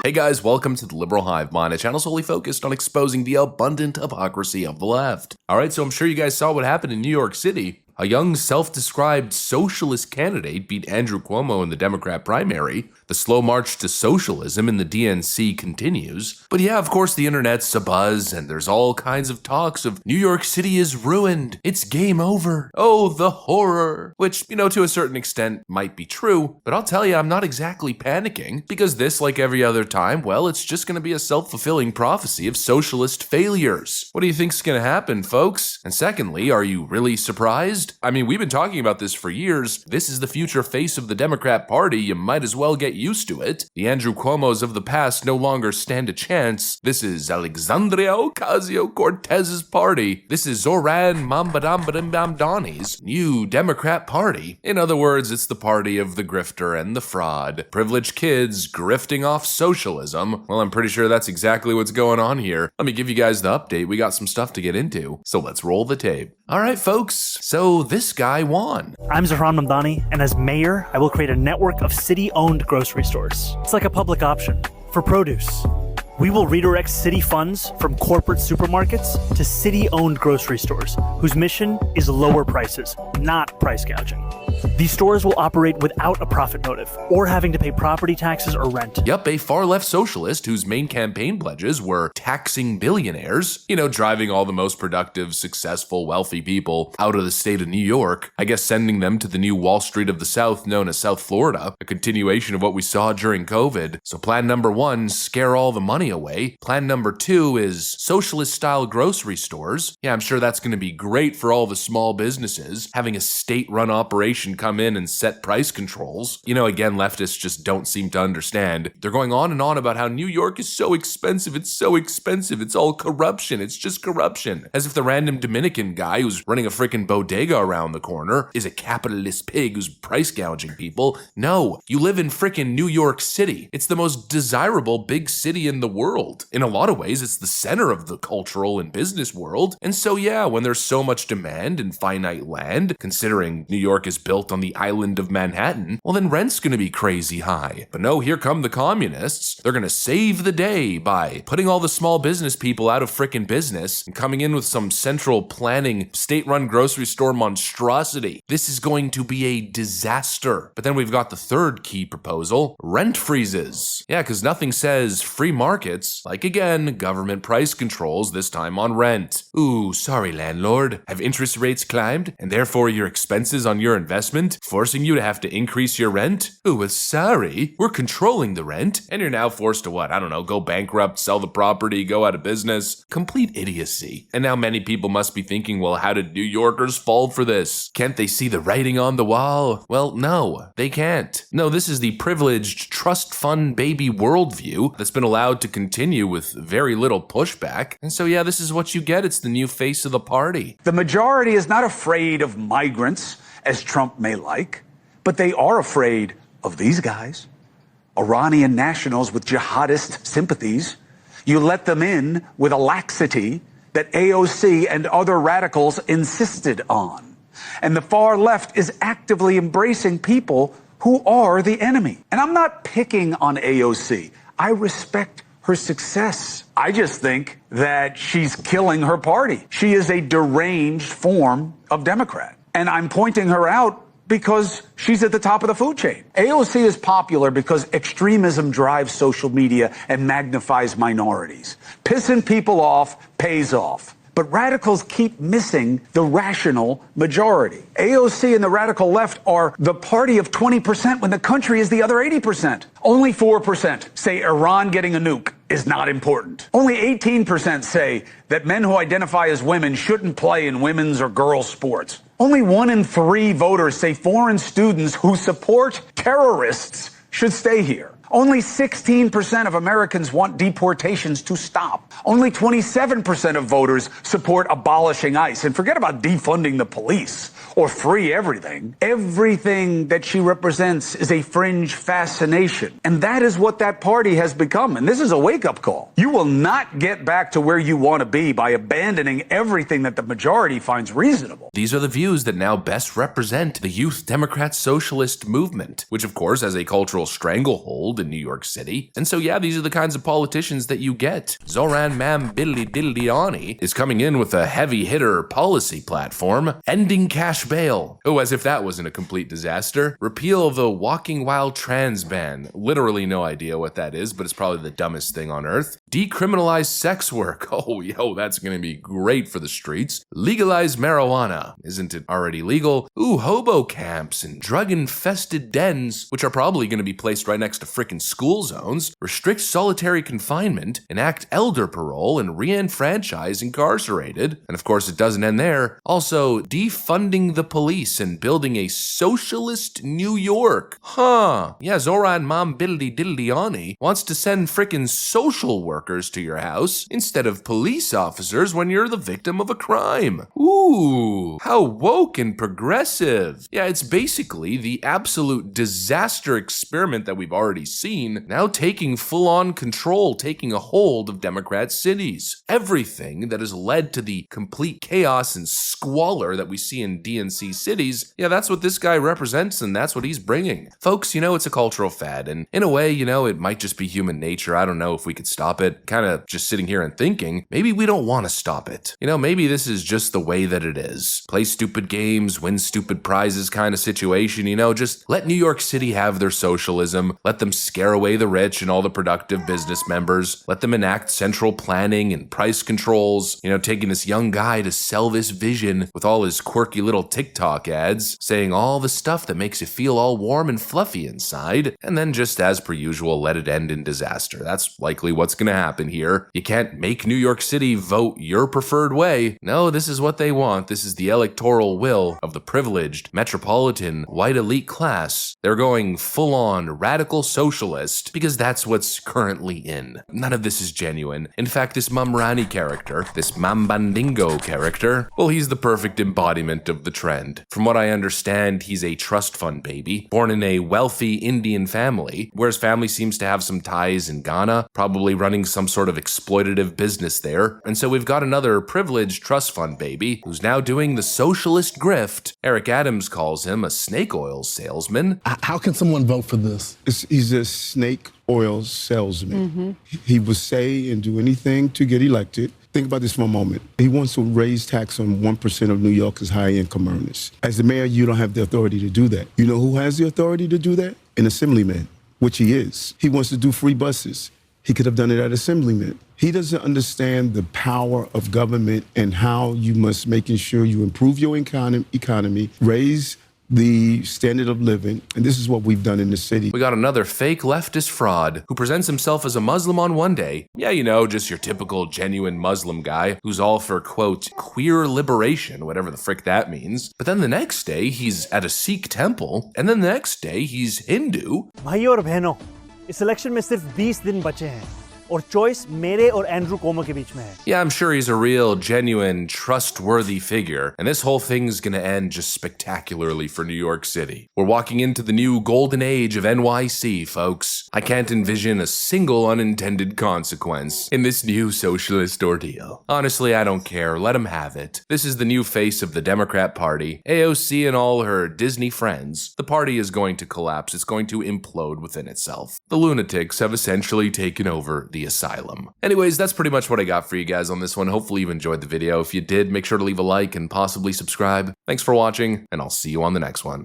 Hey guys, welcome to the Liberal Hive Mind, a channel solely focused on exposing the abundant hypocrisy of the left. Alright, so I'm sure you guys saw what happened in New York City. A young self-described socialist candidate beat Andrew Cuomo in the Democrat primary. The slow march to socialism in the DNC continues. But yeah, of course the internet's abuzz and there's all kinds of talks of New York City is ruined. It's game over. Oh, the horror. Which, to a certain extent might be true, but I'll tell you, I'm not exactly panicking because this, like every other time, well, it's just going to be a self-fulfilling prophecy of socialist failures. What do you think's going to happen, folks? And secondly, are you really surprised? I mean, we've been talking about this for years. This is the future face of the Democrat Party. You might as well get used to it. The Andrew Cuomos of the past no longer stand a chance. This is Alexandria Ocasio-Cortez's party. This is Zoran Mamdani's new Democrat Party. In other words, it's the party of the grifter and the fraud. Privileged kids grifting off socialism. Well, I'm pretty sure that's exactly what's going on here. Let me give you guys the update. We got some stuff to get into, so let's roll the tape. All right, folks. So this guy won. I'm Zoran Mamdani, and as mayor, I will create a network of city-owned grocery stores. It's like a public option for produce. We will redirect city funds from corporate supermarkets to city-owned grocery stores, whose mission is lower prices, not price gouging. These stores will operate without a profit motive or having to pay property taxes or rent. Yup, a far-left socialist whose main campaign pledges were taxing billionaires, driving all the most productive, successful, wealthy people out of the state of New York, I guess sending them to the new Wall Street of the South known as South Florida, a continuation of what we saw during COVID. So plan number 1, scare all the money away. Plan number 2 is socialist-style grocery stores. Yeah, I'm sure that's going to be great for all the small businesses, having a state-run operation come in and set price controls. Again, leftists just don't seem to understand. They're going on and on about how New York is so expensive, it's all corruption, it's just corruption. As if the random Dominican guy who's running a freaking bodega around the corner is a capitalist pig who's price gouging people. No, you live in freaking New York City. It's the most desirable big city in the world. In a lot of ways, it's the center of the cultural and business world. And so yeah, when there's so much demand and finite land, considering New York is built on the island of Manhattan, well then rent's gonna be crazy high. But no, here come the communists. They're gonna save the day by putting all the small business people out of frickin' business and coming in with some central planning, state-run grocery store monstrosity. This is going to be a disaster. But then we've got the third key proposal, rent freezes. Yeah, because nothing says free markets like, again, government price controls, this time on rent. Ooh, sorry landlord. Have interest rates climbed and therefore your expenses on your investment, forcing you to have to increase your rent? Ooh, well, sorry, we're controlling the rent, and you're now forced to what? I don't know, go bankrupt, sell the property, go out of business. Complete idiocy. And now many people must be thinking, well, how did New Yorkers fall for this? Can't they see the writing on the wall? Well, no, they can't. No, this is the privileged trust fund baby worldview that's been allowed to continue with very little pushback. And so yeah, this is what you get. It's the new face of the party. The majority is not afraid of migrants, as Trump may like, but they are afraid of these guys, Iranian nationals with jihadist sympathies. You let them in with a laxity that AOC and other radicals insisted on. And the far left is actively embracing people who are the enemy. And I'm not picking on AOC. I respect her success. I just think that she's killing her party. She is a deranged form of Democrat. And I'm pointing her out because she's at the top of the food chain. AOC is popular because extremism drives social media and magnifies minorities. Pissing people off pays off. But radicals keep missing the rational majority. AOC and the radical left are the party of 20% when the country is the other 80%. Only 4% say Iran getting a nuke is not important. Only 18% say that men who identify as women shouldn't play in women's or girls' sports. Only 1 in 3 voters say foreign students who support terrorists should stay here. Only 16% of Americans want deportations to stop. Only 27% of voters support abolishing ICE. And forget about defunding the police or free everything. Everything that she represents is a fringe fascination. And that is what that party has become. And this is a wake-up call. You will not get back to where you want to be by abandoning everything that the majority finds reasonable. These are the views that now best represent the Youth Democrat Socialist movement, which of course has a cultural stranglehold in New York City. And so yeah, these are the kinds of politicians that you get. Zoran Mambilidiani is coming in with a heavy hitter policy platform, ending cash bail. Oh, as if that wasn't a complete disaster. Repeal the walking while trans ban. Literally no idea what that is, but it's probably the dumbest thing on earth. Decriminalize sex work. Oh, yo, that's gonna be great for the streets. Legalize marijuana. Isn't it already legal? Ooh, hobo camps and drug-infested dens, which are probably gonna be placed right next to frickin' school zones. Restrict solitary confinement, enact elder parole, and re-enfranchise incarcerated. And of course, it doesn't end there. Also, defunding the police and building a socialist New York. Huh. Yeah, Zoran Mambilidiani wants to send frickin' social workers to your house instead of police officers when you're the victim of a crime. Ooh, how woke and progressive. Yeah, it's basically the absolute disaster experiment that we've already seen, now taking full-on control, taking a hold of Democrat cities. Everything that has led to the complete chaos and squalor that we see in DNC cities, yeah, that's what this guy represents and that's what he's bringing. Folks, it's a cultural fad, and in a way, it might just be human nature. I don't know if we could stop it. Kind of just sitting here and thinking, maybe we don't want to stop it. Maybe this is just the way that it is. Play stupid games, win stupid prizes kind of situation, just let New York City have their socialism, let them scare away the rich and all the productive business members, let them enact central planning and price controls, taking this young guy to sell this vision with all his quirky little TikTok ads, saying all the stuff that makes you feel all warm and fluffy inside, and then just as per usual, let it end in disaster. That's likely what's gonna happen here. You can't make New York City vote your preferred way. No, this is what they want. This is the electoral will of the privileged, metropolitan, white elite class. They're going full-on radical socialist because that's what's currently in. None of this is genuine. In fact, this Mamrani character, this Mambandingo character, well, he's the perfect embodiment of the trend. From what I understand, he's a trust fund baby, born in a wealthy Indian family, where his family seems to have some ties in Ghana, probably running some sort of exploitative business there. And so we've got another privileged trust fund baby who's now doing the socialist grift. Eric Adams calls him a snake oil salesman. How can someone vote for this? He's a snake oil salesman. He will say and do anything to get elected. Think about this for a moment. He wants to raise tax on 1% of New York's high-income earners. As the mayor, you don't have the authority to do that. You know who has the authority to do that? An assemblyman, which he is. He wants to do free buses. He could have done it at assemblyman. He doesn't understand the power of government and how you must making sure you improve your economy, raise the standard of living, and this is what we've done in the city. We got another fake leftist fraud who presents himself as a Muslim on one day. Yeah, just your typical genuine Muslim guy who's all for, quote, queer liberation, whatever the frick that means. But then the next day, he's at a Sikh temple, and then the next day, he's Hindu. भाइयों और बहनों, इस election में सिर्फ 20 दिन बचे हैं और चॉइस मेरे और एंड्रू कोमो के बीच में है. Yeah, I'm sure he's a real, genuine, trustworthy figure, and this whole thing's gonna end just spectacularly for New York City. We're walking into the new golden age of NYC, folks. I can't envision a single unintended consequence in this new socialist ordeal. Honestly, I don't care. Let him have it. This is the new face of the Democrat Party. AOC and all her Disney friends. The party is going to collapse. It's going to implode within itself. The lunatics have essentially taken over the asylum. Anyways, that's pretty much what I got for you guys on this one. Hopefully you've enjoyed the video. If you did, make sure to leave a like and possibly subscribe. Thanks for watching, and I'll see you on the next one.